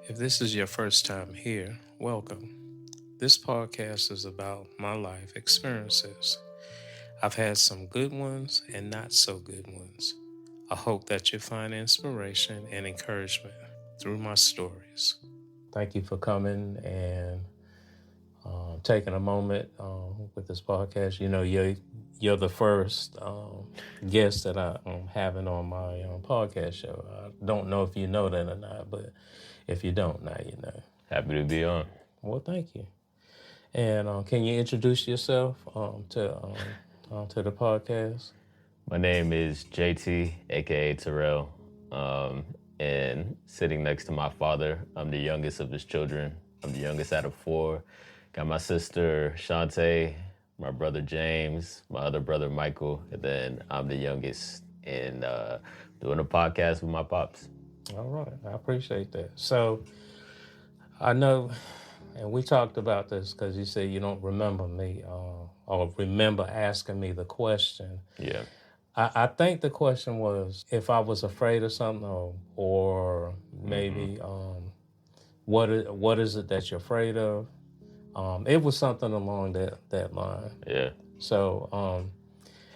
If this is your first time here, welcome. This podcast is about my life experiences. I've had some good ones and not so good ones. I hope that you find inspiration and encouragement through my stories. Thank you for coming and taking a moment with this podcast. You know, you're the first guest that I'm having on my podcast show. I don't know if you know that or not, but if you don't, now you know. Happy to be on. Well, thank you. And can you introduce yourself to the podcast? My name is JT, aka Terrell, and sitting next to my father. I'm the youngest of his children. I'm the youngest out of four. Got my sister Shantae, my brother James, my other brother Michael, and then I'm the youngest in doing a podcast with my pops. All right, I appreciate that. So I know, and we talked about this because you said you don't remember me or remember asking me the question. Yeah. I think the question was if I was afraid of something, or maybe what is it that you're afraid of? It was something along that line. Yeah. So,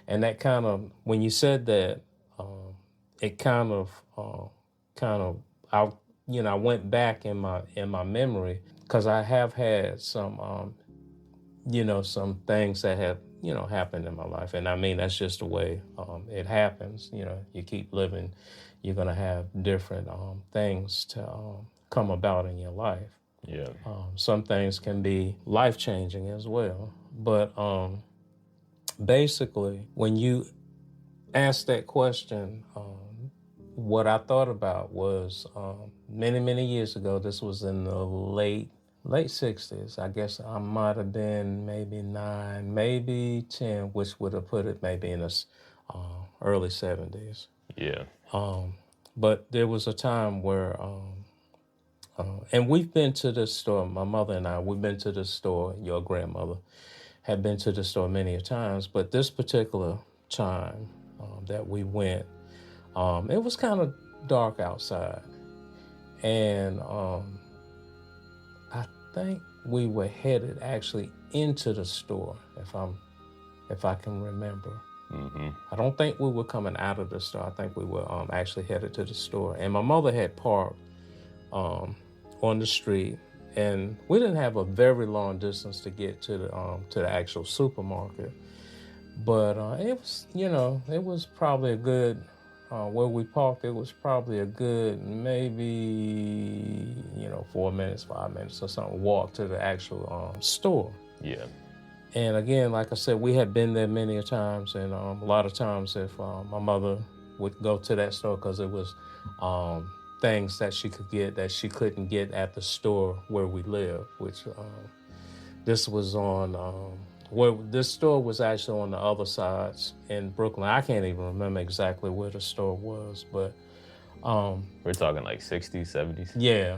and that kind of when you said that, it kind of I went back in my memory because I have had some some things that have happened in my life, and I mean that's just the way it happens. You keep living, you're gonna have different things to come about in your life. Yeah. Some things can be life changing as well, but basically, when you ask that question, what I thought about was many years ago. This was in the late 60s. I guess I might have been maybe 9, maybe 10, which would have put it maybe in the early 70s. Yeah. But there was a time where, and we've been to this store, my mother and I, we've been to this store, your grandmother had been to the store many a times, but this particular time that we went, it was kind of dark outside. And I think we were headed actually into the store, if I can remember. Mm-hmm. I don't think we were coming out of the store. I think we were actually headed to the store. And my mother had parked on the street, and we didn't have a very long distance to get to the actual supermarket. But it was, it was probably a good, where we parked, it was probably a good maybe, 4 minutes, 5 minutes or something, walk to the actual store. Yeah. And again, like I said, we had been there many a times, and a lot of times if my mother would go to that store because it was things that she could get that she couldn't get at the store where we live, which this was on, where this store was actually on the other sides in Brooklyn. I can't even remember exactly where the store was, but We're talking like 60s, 70s. yeah,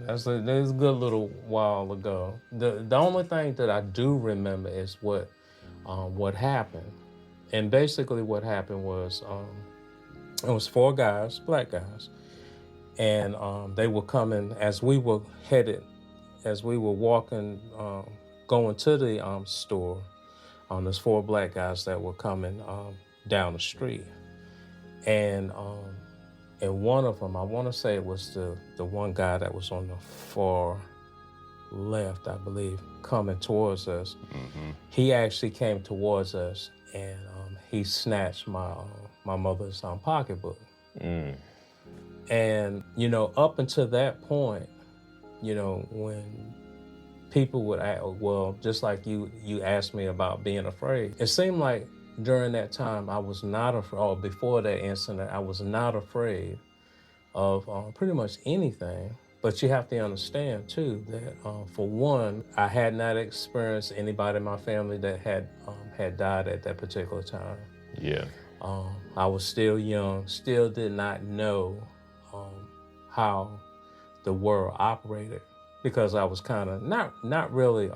that's a good little while ago. The only thing that I do remember is what happened, and basically what happened was it was 4 guys, black guys, and they were coming as we were walking, going to the store. There's 4 black guys that were coming down the street, and one of them, I want to say it was the one guy that was on the far left, I believe, coming towards us. Mm-hmm. He actually came towards us, and he snatched my mother's pocketbook. Mm. And up until that point, when people would ask, well, just like you asked me about being afraid, it seemed like during that time I was not afraid, or before that incident, I was not afraid of pretty much anything. But you have to understand too that for one, I had not experienced anybody in my family that had died at that particular time. Yeah. I was still young, still did not know how the world operated, because I was kind of not really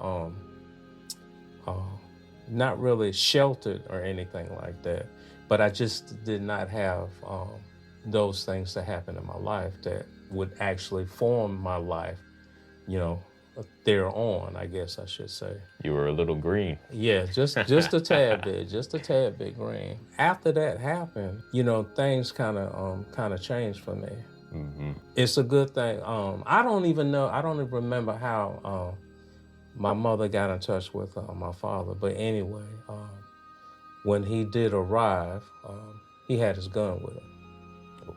sheltered or anything like that. But I just did not have those things that happened in my life that would actually form my life, you know, thereon, I guess I should say. You were a little green. Yeah, just a tad bit, just a tad bit green. After that happened, things kind of changed for me. Mm-hmm. It's a good thing. I don't even remember how my mother got in touch with my father. But anyway, when he did arrive, he had his gun with him.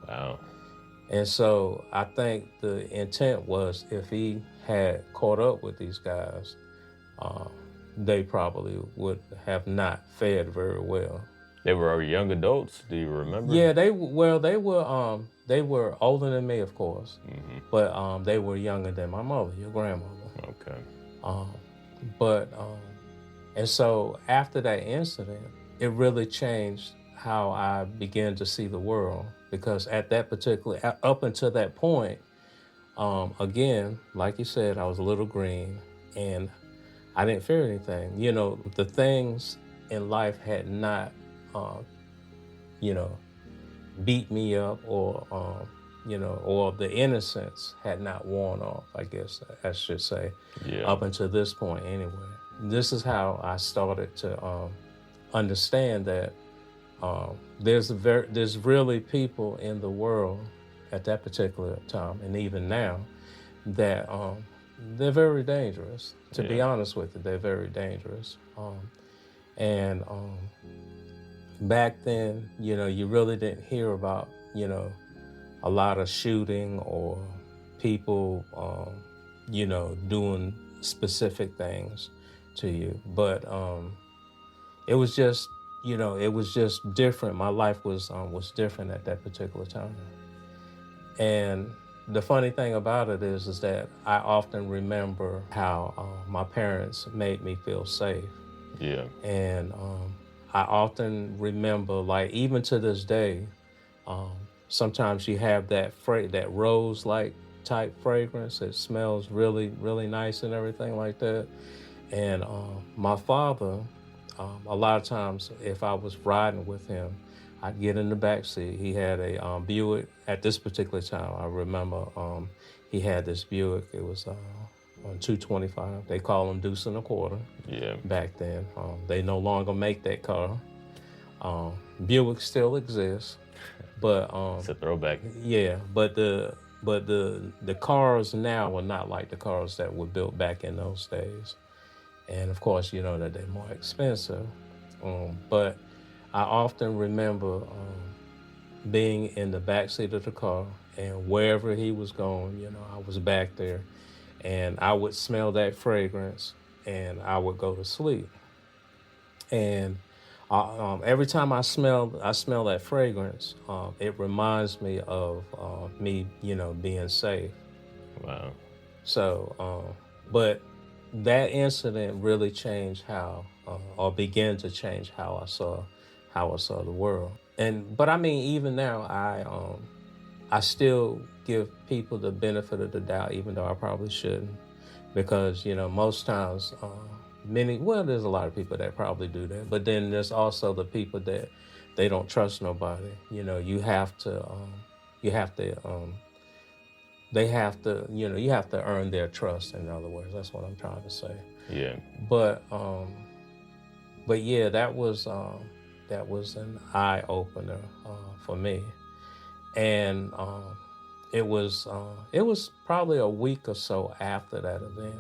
Wow. And so I think the intent was if he had caught up with these guys, they probably would have not fared very well. They were young adults. Do you remember? Yeah, they were older than me, of course, but they were younger than my mother, your grandmother. Okay. And so after that incident, it really changed how I began to see the world, because up until that point, again, like you said, I was a little green and I didn't fear anything. The things in life had not, beat me up, or or the innocence had not worn off, I guess I should say, up until this point anyway. This is how I started to understand that there's really people in the world at that particular time, and even now, that they're very dangerous. To be honest with you, they're very dangerous. Back then, you really didn't hear about, a lot of shooting or people, doing specific things to you. But it was just, different. My life was different at that particular time. And the funny thing about it is that I often remember how my parents made me feel safe. Yeah. And I often remember, like, even to this day, sometimes you have that rose-like type fragrance. It smells really, really nice and everything like that. And my father, a lot of times, if I was riding with him, I'd get in the back seat. He had a Buick at this particular time. I remember he had this Buick. It was on 225. They call them deuce and a quarter. Yeah. Back then, they no longer make that car. Buick still exists, but it's a throwback. Yeah, but the cars now are not like the cars that were built back in those days, and of course, you know that they're more expensive. But I often remember being in the backseat of the car, and wherever he was going, I was back there, and I would smell that fragrance, and I would go to sleep. And every time I smell that fragrance, it reminds me of me, being safe. Wow. So, but that incident really changed how, or began to change how I saw the world. But I mean, even now, I still give people the benefit of the doubt, even though I probably shouldn't, because most times, there's a lot of people that probably do that, but then there's also the people that they don't trust nobody. You have to earn their trust. In other words, that's what I'm trying to say. Yeah. But yeah, that was an eye opener for me, and it was probably a week or so after that event.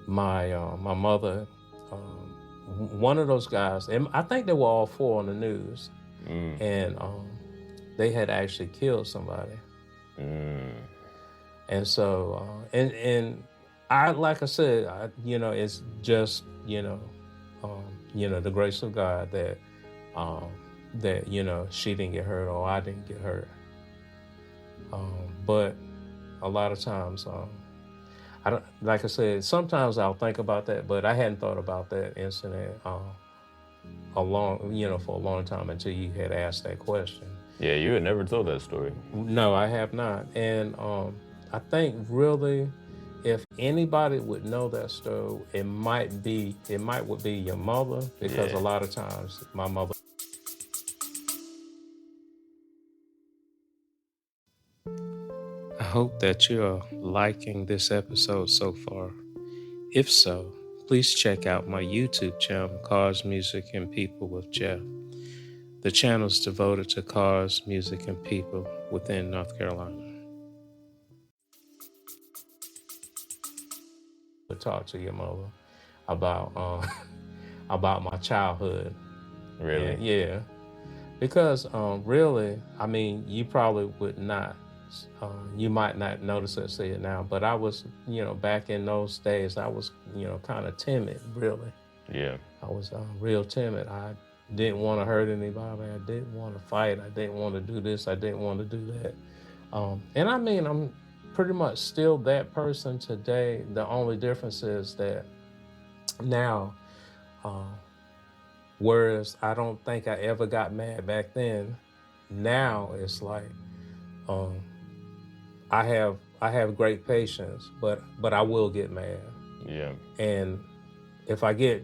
My mother, one of those guys, and I think they were all four on the news, and they had actually killed somebody. And so, and I, like I said, it's just, the grace of God that she didn't get hurt or I didn't get hurt. But a lot of times, I don't, like I said, sometimes I'll think about that, but I hadn't thought about that incident for a long time until you had asked that question. Yeah, you had never told that story. No, I have not. And I think really, if anybody would know that story, it would be your mother, because a lot of times my mother. hope that you're liking this episode so far. If so, please check out my YouTube channel, Cars, Music, and People with Jeff. The channel is devoted to cars, music, and people within North Carolina. To talk to your mother about about my childhood. Really? And yeah, because really, I mean, you probably would not, you might not notice or see it now, but I was, back in those days, I was, kind of timid, really. Yeah. I was real timid. I didn't want to hurt anybody. I didn't want to fight. I didn't want to do this. I didn't want to do that. And I mean, I'm pretty much still that person today. The only difference is that now, whereas I don't think I ever got mad back then, now it's like I have great patience, but I will get mad. Yeah. And if I get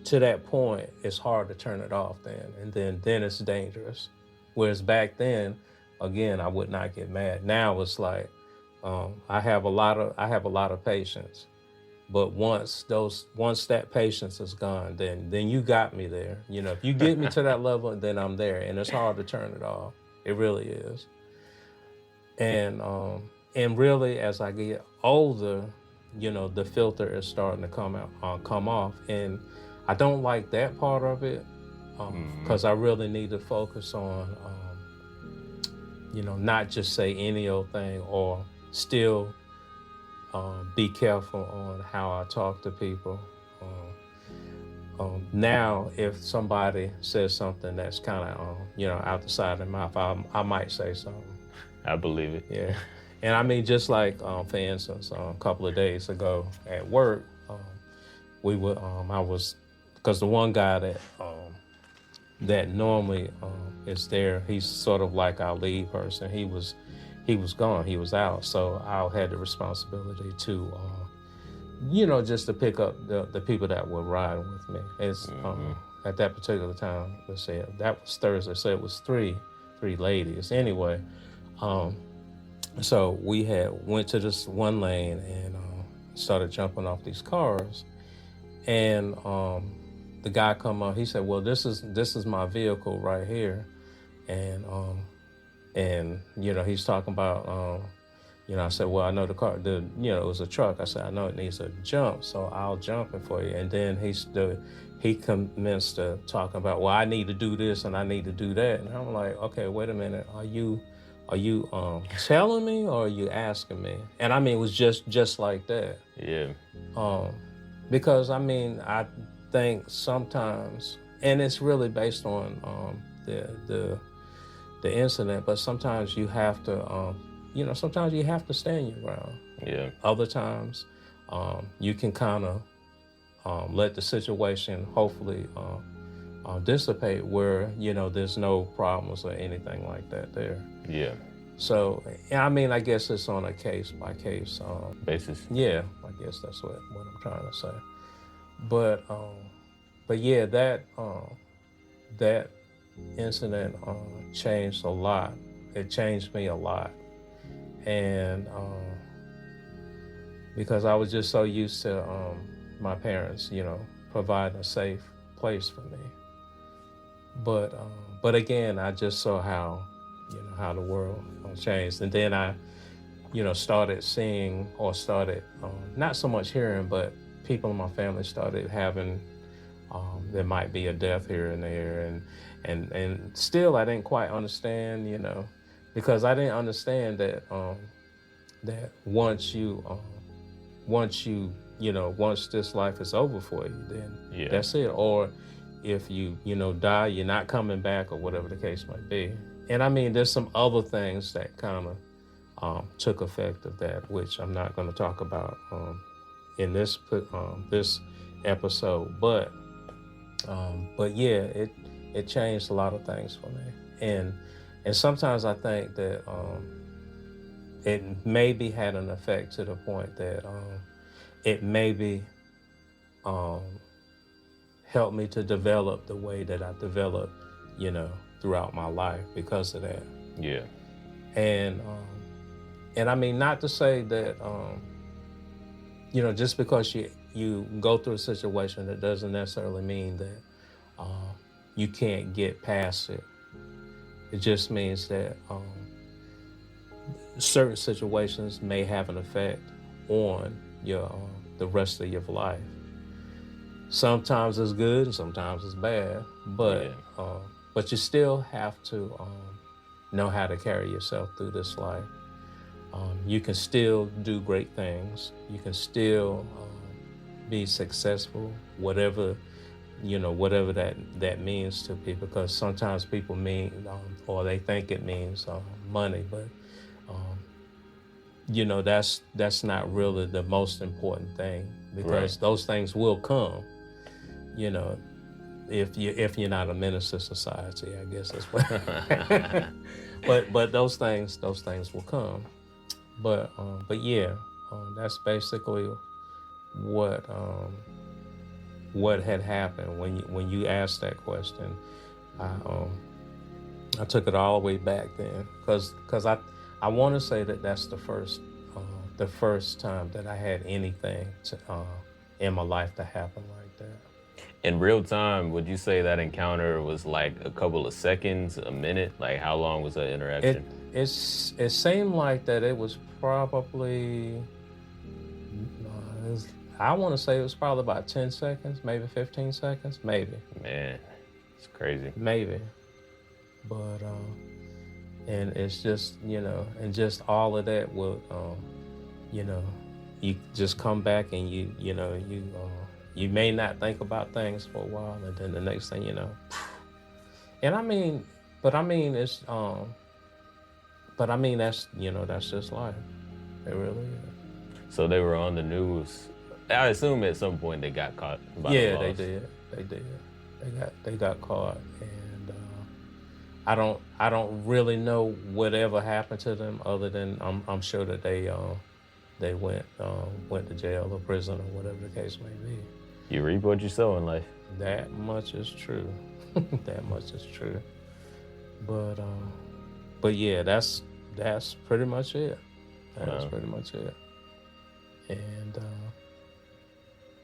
to that point, it's hard to turn it off then, and then it's dangerous. Whereas back then, again, I would not get mad. Now it's like I have a lot of patience, but once that patience is gone, then you got me there. If you get me to that level, then I'm there, and it's hard to turn it off. It really is. And really, as I get older, the filter is starting to come off, and I don't like that part of it because I really need to focus on, not just say any old thing, or still be careful on how I talk to people. Now, if somebody says something that's kind of, out the side of their mouth, I might say something. I believe it. Yeah. And I mean, just like, for instance, a couple of days ago at work, because the one guy that normally is there, he's sort of like our lead person. He was gone, he was out. So I had the responsibility to, just to pick up the people that were riding with me. It's at that particular time, let's say that was Thursday, so it was three ladies. Anyway, so we went to this one lane and started jumping off these cars, and the guy come up. He said, "Well, this is my vehicle right here," and he's talking about I said, "Well, I know the car. It was a truck." I said, "I know it needs a jump, so I'll jump it for you." And then he commenced to talk about, "Well, I need to do this and I need to do that," and I'm like, "Okay, wait a minute. Are you telling me, or are you asking me?" And I mean, it was just like that. Yeah. Because I mean, I think sometimes, and it's really based on the incident, but sometimes you have to, sometimes you have to stand your ground. Yeah. Other times, you can kind of let the situation hopefully dissipate where, there's no problems or anything like that there. Yeah. So, I mean, I guess it's on a case by case basis. Yeah, I guess that's what I'm trying to say. But yeah, that incident changed a lot. It changed me a lot, and because I was just so used to my parents, providing a safe place for me. But again, I just saw how the world changed, and then I, started seeing, or started not so much hearing, but people in my family started having. There might be a death here and there, and still I didn't quite understand, because I didn't understand that that once this life is over for you, then that's it. Or if you die, you're not coming back, or whatever the case might be. And I mean, there's some other things that kind of took effect of that, which I'm not going to talk about in this episode, but yeah, it changed a lot of things for me, and sometimes I think that it maybe had an effect to the point that it maybe helped me to develop the way that I developed, throughout my life because of that. Yeah. And I mean, not to say that, just because you go through a situation, that doesn't necessarily mean that you can't get past it. It just means that certain situations may have an effect on your the rest of your life. Sometimes it's good and sometimes it's bad, but but you still have to know how to carry yourself through this life. You can still do great things. You can still be successful, whatever whatever that means to people. Because sometimes people mean or they think it means money, but that's not really the most important thing, because those things will come. You know, if you're not a menace to society, I guess that's what. but those things will come. But yeah, that's basically what had happened when you asked that question. I took it all the way back then, because I want to say that that's the first time that I had anything in my life to happen like that. In real time, would you say that encounter was like a couple of seconds, a minute? Like, how long was that interaction? It seemed like that it was probably, I want to say it was probably about 10 seconds, maybe 15 seconds, maybe. Man, it's crazy. Maybe. But, and it's just, and just all of that will, you just come back and you may not think about things for a while, and then the next thing you know. And it's, that's just life. It really is. So they were on the news. I assume at some point they got caught by the laws. They did. They got caught, and I don't really know whatever happened to them, other than I'm sure that they went to jail or prison or whatever the case may be. You reap what you sow in life. That much is true. That much is true. But yeah, that's pretty much it. That's pretty much it. And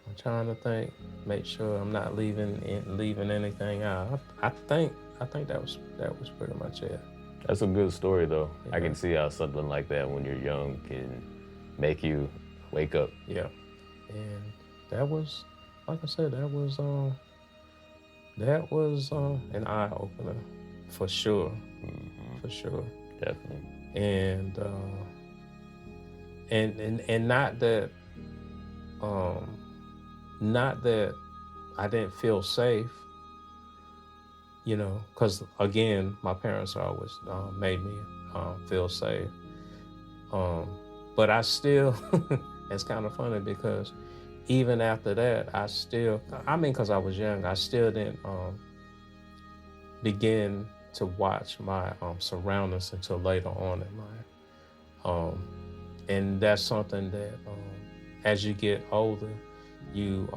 I'm trying to think, make sure I'm not leaving anything out. I think that was pretty much it. That's a good story, though. Yeah. I can see how something like that, when you're young, can make you wake up. Yeah, and that was, like I said, that was an eye opener, for sure. Mm-hmm. For sure, definitely. And not that I didn't feel safe, because again, my parents always made me feel safe. But I still, it's kind of funny, because even after that, because I was young, I still didn't begin to watch my surroundings until later on in life. And that's something that as you get older, you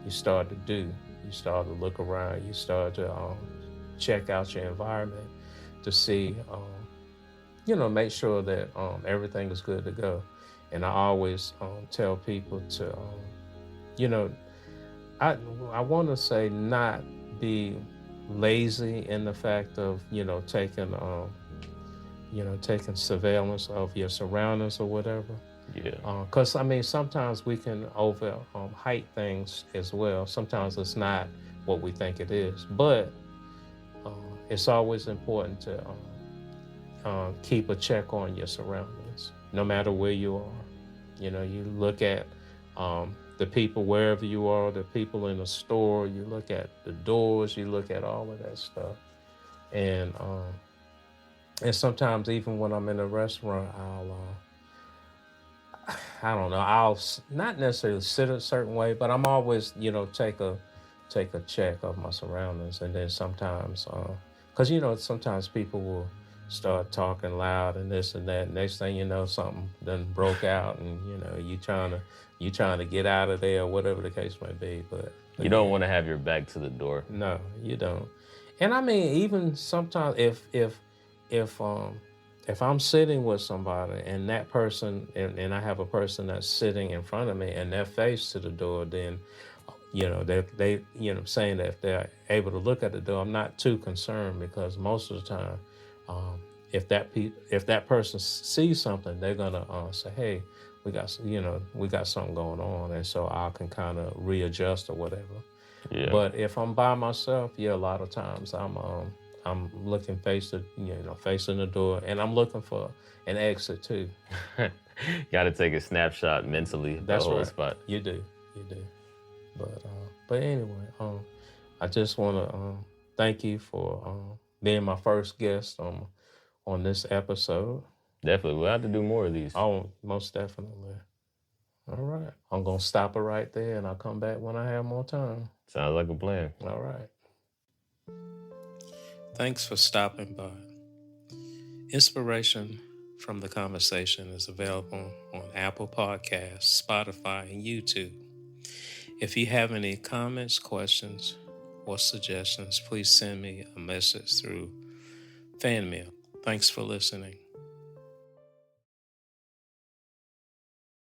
start to do. You start to look around. You start to check out your environment to see, make sure that everything is good to go. And I always tell people to, I want to say not be lazy in the fact of, taking surveillance of your surroundings or whatever. Yeah. Because sometimes we can hype things as well. Sometimes it's not what we think it is, but it's always important to keep a check on your surroundings, no matter where you are. You look at the people wherever you are, the people in the store. You look at the doors. You look at all of that stuff, and sometimes even when I'm in a restaurant, I'll not necessarily sit a certain way, but I'm always, take a check of my surroundings. And then sometimes, because, sometimes people will start talking loud and this and that. Next thing you know, something done broke out, and, you trying to get out of there, or whatever the case may be. But you don't want to have your back to the door. No, you don't. And even sometimes if if I'm sitting with somebody and that person, and I have a person that's sitting in front of me and they're face to the door, then, they saying that if they're able to look at the door, I'm not too concerned, because most of the time, if that person sees something, they're gonna say, "Hey, we got something going on," and so I can kind of readjust or whatever. Yeah. But if I'm by myself, yeah, a lot of times I'm looking facing the door, and I'm looking for an exit too. Got to take a snapshot mentally. That's the whole right. spot. You do. But anyway, I just want to thank you for being my first guest on this episode. Definitely, we'll have to do more of these. Oh, most definitely. All right, I'm gonna stop it right there, and I'll come back when I have more time. Sounds like a plan. All right. Thanks for stopping by. Inspiration from the Conversation is available on Apple Podcasts, Spotify, and YouTube. If you have any comments, questions, or suggestions, please send me a message through fan mail. Thanks for listening.